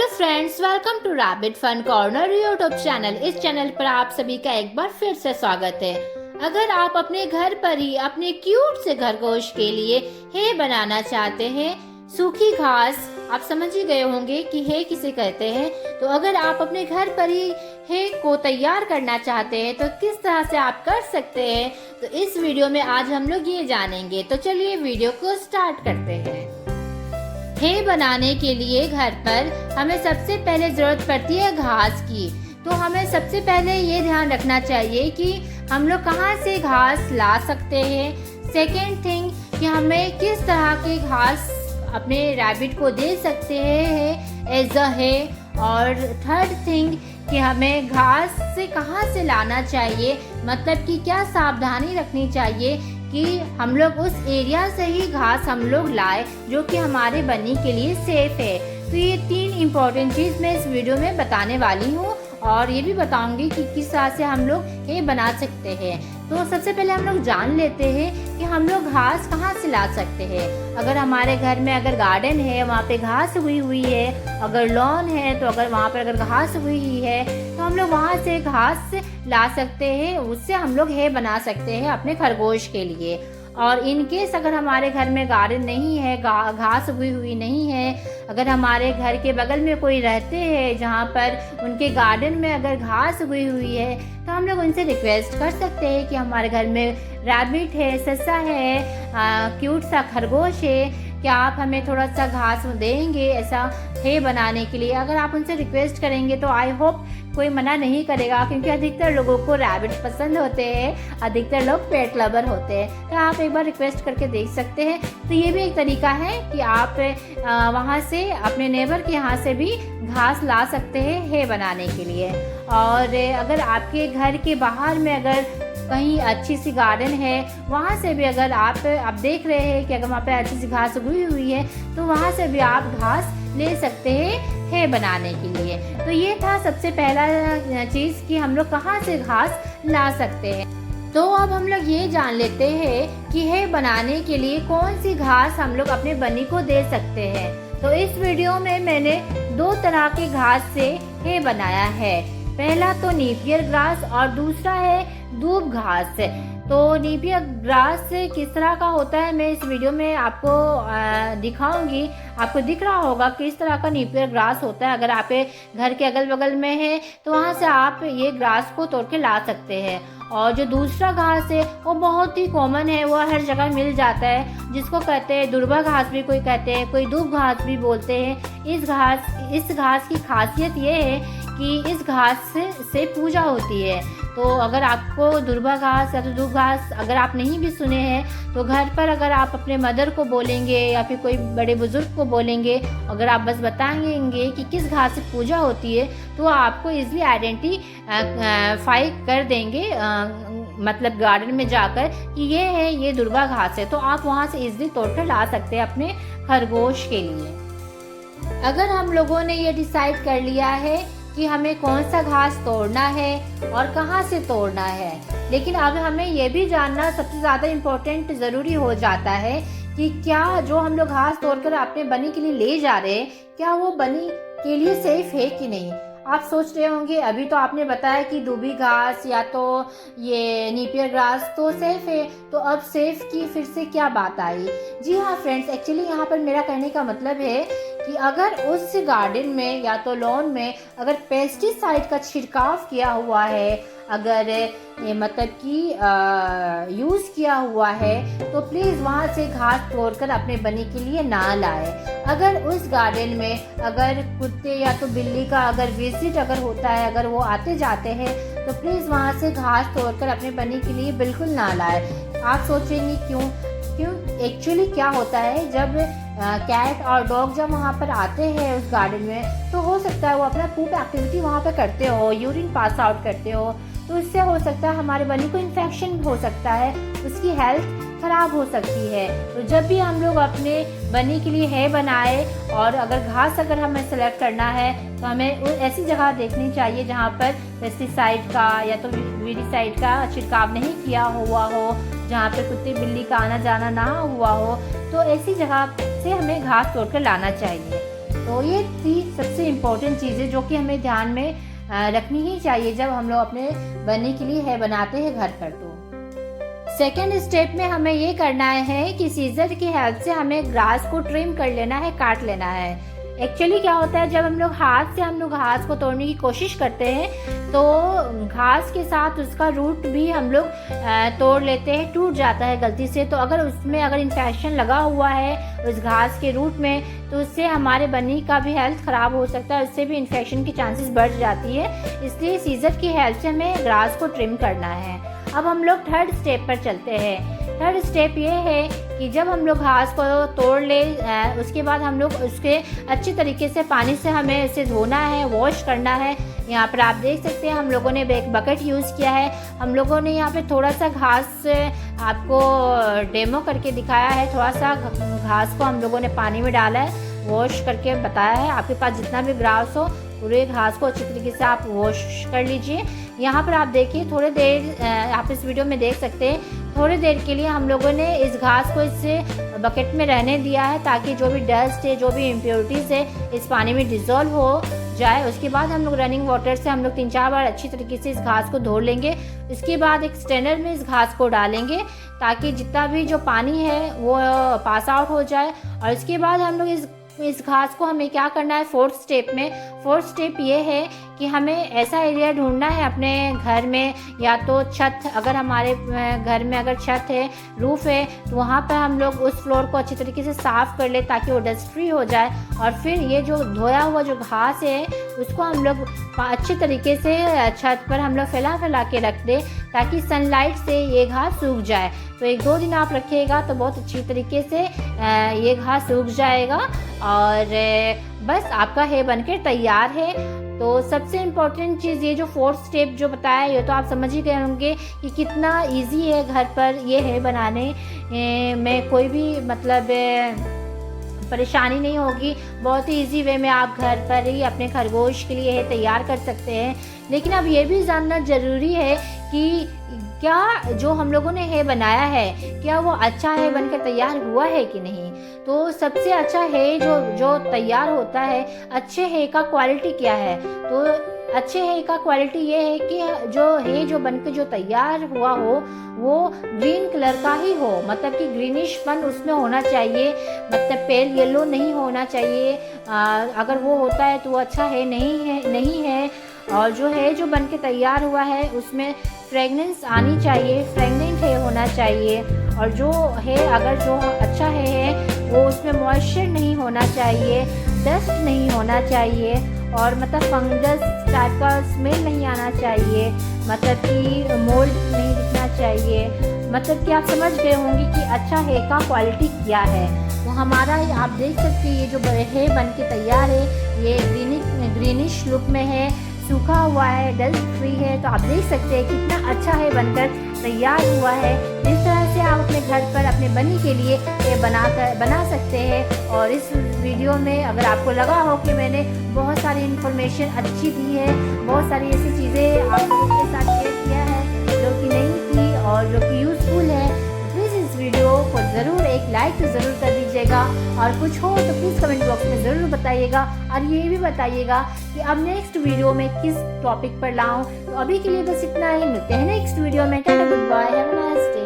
Hello friends, welcome to rabbit fun corner YouTube channel. इस channel पर आप सभी का एक बार फिर से स्वागत है। अगर आप अपने घर पर ही अपने क्यूट से खरगोश के लिए है बनाना चाहते हैं, सूखी घास, आप समझ ही गए होंगे कि है किसे कहते हैं। तो अगर आप अपने घर पर ही है को तैयार करना चाहते हैं तो किस तरह से आप कर सकते हैं, तो इस वीडियो में आज हम लोग ये जानेंगे। तो चलिए वीडियो को स्टार्ट करते हैं। है बनाने के लिए घर पर हमें सबसे पहले ज़रूरत पड़ती है घास की। तो हमें सबसे पहले ये ध्यान रखना चाहिए कि हम लोग कहाँ से घास ला सकते हैं। सेकेंड थिंग कि हमें किस तरह के घास अपने रैबिट को दे सकते हैं एज अ है। और थर्ड थिंग कि हमें घास से कहाँ से लाना चाहिए, मतलब कि क्या सावधानी रखनी चाहिए कि हम लोग उस एरिया से ही घास हम लोग लाए जो कि हमारे बनी के लिए सेफ है। तो ये 3 इम्पोर्टेंट चीज़ मैं इस वीडियो में बताने वाली हूँ और ये भी बताऊंगी कि किस तरह से हम लोग ये बना सकते हैं। तो सबसे पहले हम लोग जान लेते हैं कि हम लोग घास कहाँ से ला सकते हैं। अगर हमारे घर में अगर गार्डन है, वहाँ पे घास उगी हुई है, अगर लॉन है तो अगर वहाँ पर अगर घास उगी हुई है तो हम लोग वहाँ से घास ला सकते हैं। उससे हम लोग है बना सकते हैं अपने खरगोश के लिए। और इन केस अगर हमारे घर में गार्डन नहीं है, घास उगी हुई नहीं है, अगर हमारे घर के बगल में कोई रहते हैं जहाँ पर उनके गार्डन में अगर घास उगी हुई है तो हम लोग उनसे रिक्वेस्ट कर सकते हैं कि हमारे घर में रैबिट है, ससा है, क्यूट सा खरगोश है, क्या आप हमें थोड़ा सा घास देंगे ऐसा है बनाने के लिए। अगर आप उनसे रिक्वेस्ट करेंगे तो आई होप कोई मना नहीं करेगा, क्योंकि अधिकतर लोगों को रैबिट पसंद होते हैं, अधिकतर लोग पेट लवर होते हैं। तो आप एक बार रिक्वेस्ट करके देख सकते हैं। तो ये भी एक तरीका है कि आप वहाँ से अपने नेबर के यहाँ से भी घास ला सकते हैं है बनाने के लिए। और अगर आपके घर के बाहर में अगर कहीं अच्छी सी गार्डन है, वहाँ से भी अगर आप देख रहे हैं कि अगर वहाँ पे अच्छी सी घास उगी हुई है तो वहाँ से भी आप घास ले सकते हैं है बनाने के लिए। तो ये था सबसे पहला चीज़ कि हम लोग कहाँ से घास ला सकते हैं। तो अब हम लोग ये जान लेते हैं कि है बनाने के लिए कौन सी घास हम लोग अपने बनी को दे सकते हैं। तो इस वीडियो में मैंने 2 तरह के घास से है बनाया है। पहला तो नेपियर ग्रास और दूसरा है दूब घास। तो नेपियर ग्रास किस तरह का होता है मैं इस वीडियो में आपको दिखाऊंगी। आपको दिख रहा होगा किस तरह का नेपियर ग्रास होता है। अगर आपके घर के अगल बगल में है तो वहाँ से आप ये ग्रास को तोड़ के ला सकते हैं। और जो दूसरा घास है वो बहुत ही कॉमन है, वो हर जगह मिल जाता है, जिसको कहते हैं दुर्बा घास भी कोई कहते हैं, कोई दूब घास भी बोलते हैं। इस घास की खासियत ये है कि इस घास से पूजा होती है। तो अगर आपको दुर्बा घास या तो दूब घास अगर आप नहीं भी सुने हैं तो घर पर अगर आप अपने मदर को बोलेंगे या फिर कोई बड़े बुजुर्ग को बोलेंगे, अगर आप बस बताएंगे कि किस घास से पूजा होती है तो आपको इजीली आइडेंटिफाई कर देंगे, मतलब गार्डन में जाकर कि ये है, ये दुर्बा घास है। तो आप वहाँ से इजीली तोड़कर ला सकते हैं अपने खरगोश के लिए। अगर हम लोगों ने ये डिसाइड कर लिया है कि हमें कौन सा घास तोड़ना है और कहाँ से तोड़ना है, लेकिन अब हमें ये भी जानना सबसे ज़्यादा इम्पोर्टेंट ज़रूरी हो जाता है कि क्या जो हम लोग घास तोड़कर अपने बनी के लिए ले जा रहे हैं, क्या वो बनी के लिए सेफ है कि नहीं। आप सोच रहे होंगे अभी तो आपने बताया कि दूबी घास या तो ये नेपियर ग्रास तो सेफ है, तो अब सेफ की फिर से क्या बात आई। जी हाँ फ्रेंड्स, एक्चुअली यहाँ पर मेरा कहने का मतलब है कि अगर उस गार्डन में या तो लॉन में अगर पेस्टिसाइड का छिड़काव किया हुआ है, अगर मतलब कि यूज़ किया हुआ है, तो प्लीज़ वहाँ से घास तोड़कर अपने बनी के लिए ना लाए। अगर उस गार्डन में अगर कुत्ते या तो बिल्ली का अगर विजिट अगर होता है, अगर वो आते जाते हैं, तो प्लीज़ वहाँ से घास तोड़कर अपने बनी के लिए बिल्कुल ना लाए। आप सोचेंगे क्यों एक्चुअली क्या होता है, जब कैट और डॉग जब वहाँ पर आते हैं उस गार्डन में, तो हो सकता है वो अपना पूप एक्टिविटी वहाँ पर करते हो, यूरिन पास आउट करते हो, तो इससे हो सकता है हमारे बनी को इन्फेक्शन हो सकता है, उसकी हेल्थ खराब हो सकती है। तो जब भी हम लोग अपने बनी के लिए है बनाए और अगर घास अगर हमें सेलेक्ट करना है तो हमें ऐसी जगह देखनी चाहिए जहाँ पर पेस्टिसाइड का या तो वीडिसाइड का छिड़काव नहीं किया हुआ हो, जहाँ पे कुत्ते बिल्ली का आना जाना ना हुआ हो। तो ऐसी जगह से हमें घास तोड़कर लाना चाहिए। तो ये थी सबसे इम्पोर्टेंट चीज़ें जो कि हमें ध्यान में रखनी ही चाहिए जब हम लोग अपने बनने के लिए है बनाते हैं घर पर। तो सेकेंड स्टेप में हमें ये करना है कि सीजर की हेल्प से हमें ग्रास को ट्रिम कर लेना है, काट लेना है। एक्चुअली क्या होता है, जब हम लोग हाथ से घास को तोड़ने की कोशिश करते हैं तो घास के साथ उसका रूट भी हम लोग तोड़ लेते हैं, टूट जाता है गलती से। तो अगर उसमें इन्फेक्शन लगा हुआ है उस घास के रूट में, तो उससे हमारे बन्नी का भी हेल्थ ख़राब हो सकता है, उससे भी इन्फेक्शन की चांसेस बढ़ जाती है। इसलिए सीजर की हेल्प से हमें ग्रास को ट्रिम करना है। अब हम लोग थर्ड स्टेप पर चलते हैं। थर्ड स्टेप ये है कि जब हम लोग घास को तोड़ ले उसके बाद हम लोग उसके अच्छी तरीके से पानी से हमें इसे धोना है, वॉश करना है। यहाँ पर आप देख सकते हैं हम लोगों ने एक बकेट यूज़ किया है। हम लोगों ने यहाँ पे थोड़ा सा घास आपको डेमो करके दिखाया है। थोड़ा सा घास को हम लोगों ने पानी में डाला है, वॉश करके बताया है। आपके पास जितना भी ग्रास हो पूरे घास को अच्छी तरीके से आप वॉश कर लीजिए। यहाँ पर आप देखिए थोड़ी देर आप इस वीडियो में देख सकते हैं, थोड़ी देर के लिए हम लोगों ने इस घास को इस बकेट में रहने दिया है ताकि जो भी डस्ट है, जो भी इम्प्योरिटीज़ है इस पानी में डिज़ोल्व हो जाए। उसके बाद हम लोग रनिंग वाटर से हम लोग 3-4 बार अच्छी तरीके से इस घास को धो लेंगे। इसके बाद एक स्ट्रेनर में इस घास को डालेंगे ताकि जितना भी जो पानी है वो पास आउट हो जाए। और इसके बाद हम लोग इस घास को हमें क्या करना है, फोर्थ स्टेप ये है कि हमें ऐसा एरिया ढूंढना है अपने घर में, या तो छत, अगर हमारे घर में अगर छत है, रूफ है, तो वहाँ पर हम लोग उस फ्लोर को अच्छी तरीके से साफ़ कर ले ताकि वो डस्ट फ्री हो जाए। और फिर ये जो धोया हुआ जो घास है उसको हम लोग अच्छे तरीके से छत पर हम लोग फैला के रख दें ताकि सनलाइट से ये घास सूख जाए। तो 1-2 दिन आप रखिएगा तो बहुत अच्छी तरीके से ये घास सूख जाएगा और बस आपका है बनकर तैयार है। तो सबसे इम्पोर्टेंट चीज़ ये जो फोर्थ स्टेप जो बताया ये तो आप समझ ही गए होंगे कि कितना इजी है घर पर ये है बनाने में, कोई भी परेशानी नहीं होगी। बहुत ही इजी वे में आप घर पर ही अपने खरगोश के लिए है तैयार कर सकते हैं। लेकिन अब ये भी जानना ज़रूरी है कि क्या जो हम लोगों ने है बनाया है क्या वो अच्छा है बनकर तैयार हुआ है कि नहीं। तो सबसे अच्छा है जो तैयार होता है, अच्छे है का क्वालिटी क्या है। तो अच्छे है का क्वालिटी ये है कि जो बनकर जो तैयार हुआ हो वो ग्रीन कलर का ही हो, मतलब कि ग्रीनिशपन उसमें होना चाहिए, मतलब पेल येलो नहीं होना चाहिए। अगर वो होता है तो वो अच्छा है नहीं है। और जो बनके तैयार हुआ है उसमें फ्रेगनेंस आनी चाहिए, फ्रेगनेंट है होना चाहिए। और जो अच्छा है वो उसमें मॉइस्चर नहीं होना चाहिए, डस्ट नहीं होना चाहिए और मतलब फंगस टाइप का स्मेल नहीं आना चाहिए, मतलब कि मोल्ड नहीं दिखना चाहिए। मतलब कि आप समझ गए होंगे कि अच्छा है का क्वालिटी क्या है। वो हमारा आप देख सकते हैं ये जो है बन के तैयार है, ये ग्रीनिश लुक में है, सूखा हुआ है, डस्ट फ्री है। तो आप देख सकते हैं कितना अच्छा है बनकर तैयार हुआ है। इस तरह से आप अपने घर पर अपने बन्नी के लिए ये बना सकते हैं। और इस वीडियो में अगर आपको लगा हो कि मैंने बहुत सारी इन्फॉर्मेशन अच्छी दी है, बहुत सारी ऐसी चीज़ें आप लोगों के साथ शेयर किया है जो कि नहीं थी और जो कि यूज़फुल है, प्लीज़ इस वीडियो को ज़रूर एक लाइक तो ज़रूर कर दीजिएगा। और कुछ हो तो प्लीज़ कमेंट बॉक्स में ज़रूर बताइएगा और ये भी बताइएगा कि अब नेक्स्ट वीडियो में किस टॉपिक पर लाऊं। तो अभी के लिए बस इतना ही, मिलते हैं नेक्स्ट वीडियो में। Tata, goodbye, have a nice day.